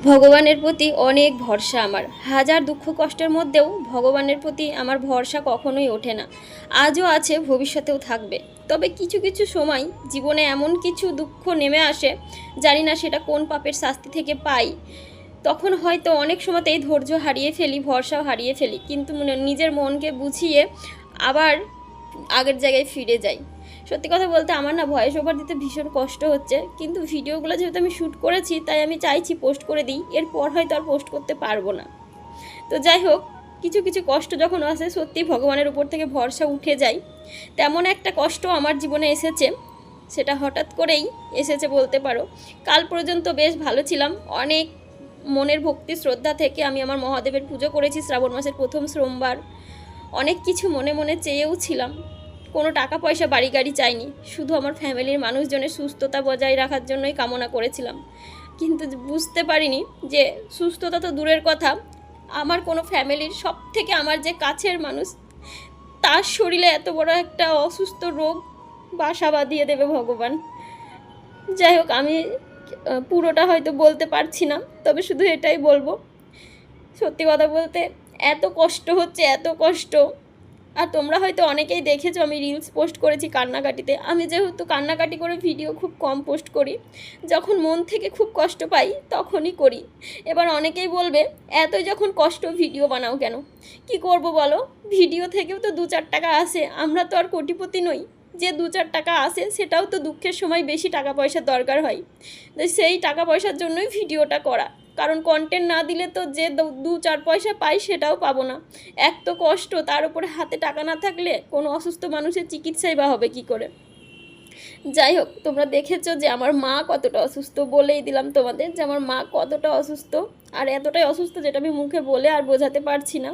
ভগবানের প্রতি অনেক ভরসা আমার। হাজার দুঃখ কষ্টের মধ্যেও ভগবানের প্রতি আমার ভরসা কখনোই ওঠে না। আজও আছে, ভবিষ্যতেও থাকবে। তবে কিছু কিছু সময় জীবনে এমন কিছু দুঃখ নেমে আসে, জানি না সেটা কোন পাপের শাস্তি থেকে পাই। তখন হয়তো অনেক সময়তেই ধৈর্য হারিয়ে ফেলি, ভরসাও হারিয়ে ফেলি, কিন্তু নিজের মনকে বুঝিয়ে আবার আগের জায়গায় ফিরে যাই। সত্যি কথা বলতে আমার না ভয়েস ওভার দিতে ভীষণ কষ্ট হচ্ছে, কিন্তু ভিডিওগুলো যেহেতু আমি শ্যুট করেছি তাই আমি চাইছি পোস্ট করে দিই, এরপর হয়তো আর পোস্ট করতে পারবো না। তো যাই হোক, কিছু কিছু কষ্ট যখন আসে সত্যি ভগবানের উপর থেকে ভরসা উঠে যায়। তেমন একটা কষ্ট আমার জীবনে এসেছে, সেটা হঠাৎ করেই এসেছে বলতে পারো। কাল পর্যন্ত বেশ ভালো ছিলাম, অনেক মনের ভক্তি শ্রদ্ধা থেকে আমি আমার মহাদেবের পুজো করেছি শ্রাবণ মাসের প্রথম সোমবার। অনেক কিছু মনে মনে চেয়েও ছিলাম, কোনো টাকা পয়সা বাড়ি গাড়ি চাইনি, শুধু আমার ফ্যামিলির মানুষজনের সুস্থতা বজায় রাখার জন্যই কামনা করেছিলাম। কিন্তু বুঝতে পারিনি যে সুস্থতা তো দূরের কথা, আমার কোনো ফ্যামিলির সব থেকে আমার যে কাছের মানুষ, তার শরীরে এত বড় একটা অসুস্থ রোগ বাসা বাঁধিয়ে দেবে ভগবান। যাই হোক, আমি পুরোটা হয়তো বলতে পারছি না, তবে শুধু এটাই বলবো, সত্যি কথা বলতে এত কষ্ট হচ্ছে, এত কষ্ট। আর তোমরা হয়তো অনেকেই দেখেছো আমি রিলস পোস্ট করেছি কান্নাকাটিতে। আমি যেহেতু কান্নাকাটি করে ভিডিও খুব কম পোস্ট করি, যখন মন থেকে খুব কষ্ট পাই তখনই করি। এবার অনেকেই বলবে এতই যখন কষ্ট ভিডিও বানাও কেন? কি করব বলো, ভিডিও থেকেও তো 2-4 টাকা আসে, আমরা তো আর কোটিপতি নই যে 2-4 টাকা আসে সেটাও তো দুঃখের সময় বেশি টাকা পয়সার দরকার হয়। তো সেই টাকা পয়সার জন্যই ভিডিওটা করা, কারণ কন্টেন্ট না দিলে তো যে 2-4 পয়সা পাই সেটাও পাবো না। এক তো কষ্ট, তার উপরে হাতে টাকা না থাকলে কোনো অসুস্থ মানুষের চিকিৎসাই বা হবে কী করে? যাই হোক, তোমরা দেখেছো যে আমার মা কতটা অসুস্থ, বলেই দিলাম তোমাদের যে আমার মা কতটা অসুস্থ, আর এতটাই অসুস্থ যেটা আমি মুখে বলে আর বোঝাতে পারছি না।